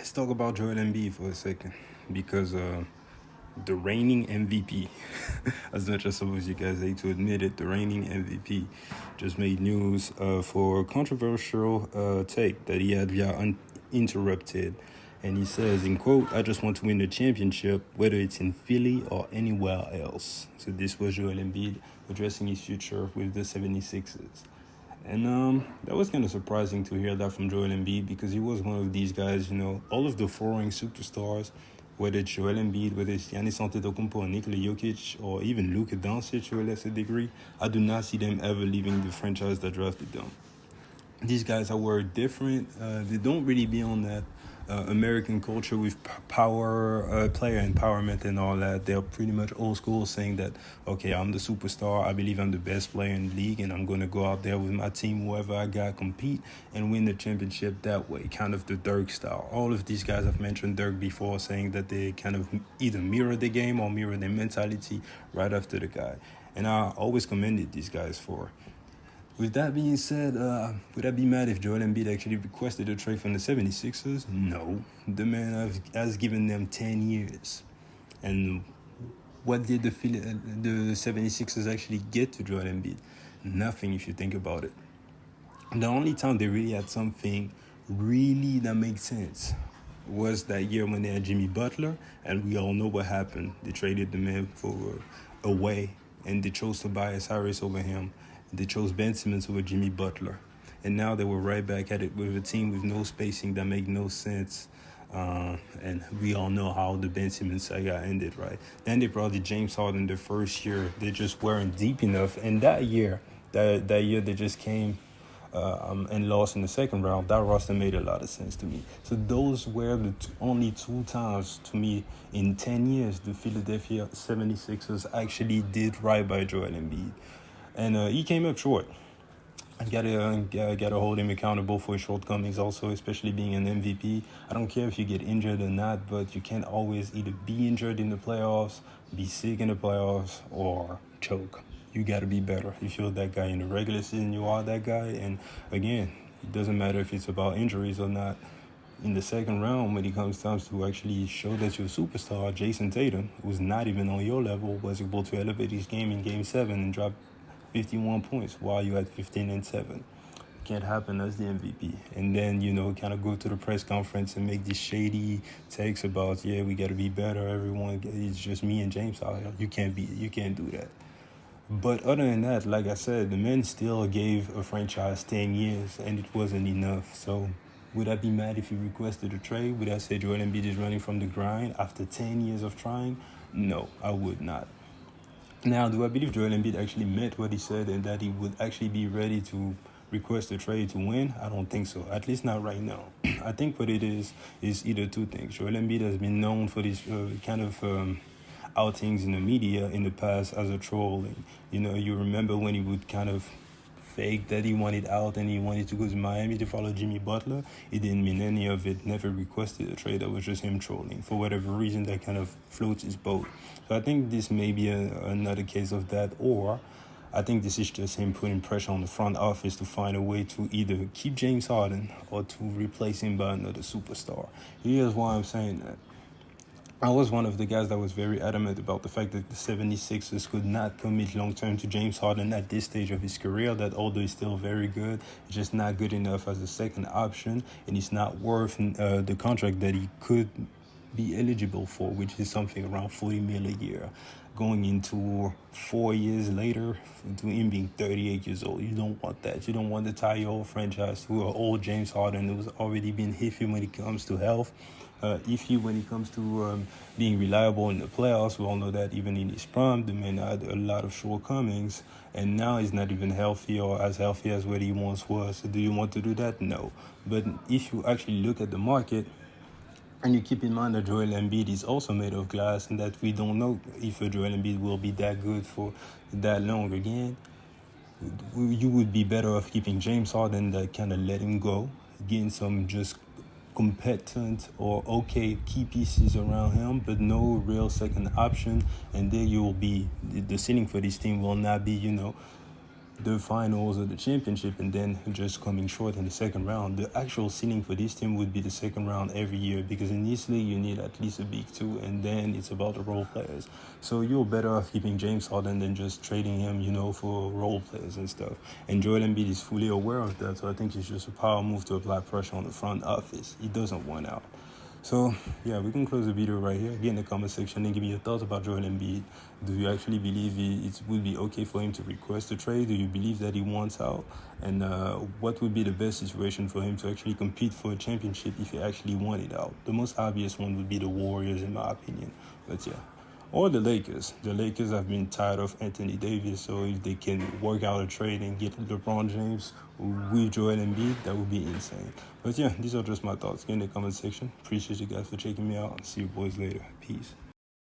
Let's talk about Joel Embiid for a second because the reigning MVP, as much as some of you guys hate to admit it, the reigning MVP just made news for a controversial take that he had via Uninterrupted. And he says, in quote, "I just want to win the championship, whether it's in Philly or anywhere else." So this was Joel Embiid addressing his future with the 76ers. And that was kind of surprising to hear that from Joel Embiid because he was one of these guys, all of the foreign superstars, whether it's Joel Embiid, whether it's Giannis Antetokounmpo or Nikola Jokic, or even Luka Doncic to a lesser degree, I do not see them ever leaving the franchise that drafted them. These guys are different. They don't really be on that American culture with power, player empowerment and all that. They're pretty much old school, saying that, okay, I'm the superstar. I believe I'm the best player in the league, and I'm going to go out there with my team, whoever I got, compete and win the championship that way. Kind of the Dirk style. All of these guys have mentioned Dirk before, saying that they kind of either mirror the game or mirror their mentality right after the guy. And I always commended these guys for. With that being said, would I be mad if Joel Embiid actually requested a trade from the 76ers? No. The man has given them 10 years. And what did the 76ers actually get to Joel Embiid? Nothing if you think about it. The only time they really had something really that makes sense was that year when they had Jimmy Butler, and we all know what happened. They traded the man for away, and they chose Tobias Harris over him. They chose Ben Simmons over Jimmy Butler. And now they were right back at it with a team with no spacing that made no sense. And we all know how the Ben Simmons saga ended, right? Then they brought the James Harden the first year. They just weren't deep enough. And that year they just came and lost in the second round. That roster made a lot of sense to me. So those were the only two times to me in 10 years the Philadelphia 76ers actually did right by Joel Embiid. And he came up short. I gotta hold him accountable for his shortcomings also, especially being an MVP. I don't care if you get injured or not, but you can't always either be injured in the playoffs, be sick in the playoffs, or choke. You gotta be better. If you're that guy in the regular season, you are that guy. And again, it doesn't matter if it's about injuries or not. In the second round, when it comes time to actually show that you're a superstar, Jason Tatum, who's not even on your level, was able to elevate his game in Game 7 and drop 51 points while you had 15-7. Can't happen as the MVP. And then, kind of go to the press conference and make these shady takes about, yeah, we got to be better. Everyone, it's just me and James out here. You can't do that. But other than that, like I said, the man still gave a franchise 10 years and it wasn't enough. So would I be mad if he requested a trade? Would I say Joel Embiid is running from the grind after 10 years of trying? No, I would not. Now, do I believe Joel Embiid actually meant what he said and that he would actually be ready to request a trade to win? I don't think so, at least not right now. I think what it is either two things. Joel Embiid has been known for these kind of outings in the media in the past as a troll. And, you remember when he would kind of fake that he wanted out and he wanted to go to Miami to follow Jimmy Butler. He didn't mean any of it, never requested a trade. That was just him trolling. For whatever reason, that kind of floats his boat. So I think this may be another case of that, or I think this is just him putting pressure on the front office to find a way to either keep James Harden or to replace him by another superstar. Here's why I'm saying that. I was one of the guys that was very adamant about the fact that the 76ers could not commit long-term to James Harden at this stage of his career, that although he's still very good, it's just not good enough as a second option, and he's not worth the contract that he could be eligible for, which is something around $40 million a year. Going into 4 years later, to him being 38 years old, you don't want that. You don't want to tie your whole franchise to an old James Harden who's already been iffy when it comes to health. Iffy when it comes to being reliable in the playoffs. We all know that even in his prime, the man had a lot of shortcomings, and now he's not even healthy or as healthy as what he once was. So do you want to do that? No. But if you actually look at the market, and you keep in mind that Joel Embiid is also made of glass and that we don't know if Joel Embiid will be that good for that long again, you would be better off keeping James Harden, that kind of let him go, getting some just competent or okay key pieces around him, but no real second option. And there you will be, the ceiling for this team will not be, the finals or the championship and then just coming short in the second round. The actual ceiling for this team would be the second round every year, because in this league you need at least a big two, and then it's about the role players. So you're better off keeping James Harden than just trading him, for role players and stuff. And Joel Embiid is fully aware of that, so I think it's just a power move to apply pressure on the front office. He doesn't want out. So, yeah, we can close the video right here. Get in the comment section and give me your thoughts about Joel Embiid. Do you actually believe it would be okay for him to request a trade? Do you believe that he wants out? And what would be the best situation for him to actually compete for a championship if he actually wanted out? The most obvious one would be the Warriors, in my opinion. But yeah. Or the Lakers. The Lakers have been tired of Anthony Davis, so if they can work out a trade and get LeBron James with Joel Embiid, that would be insane. But yeah, these are just my thoughts. Get in the comment section. Appreciate you guys for checking me out. See you boys later. Peace.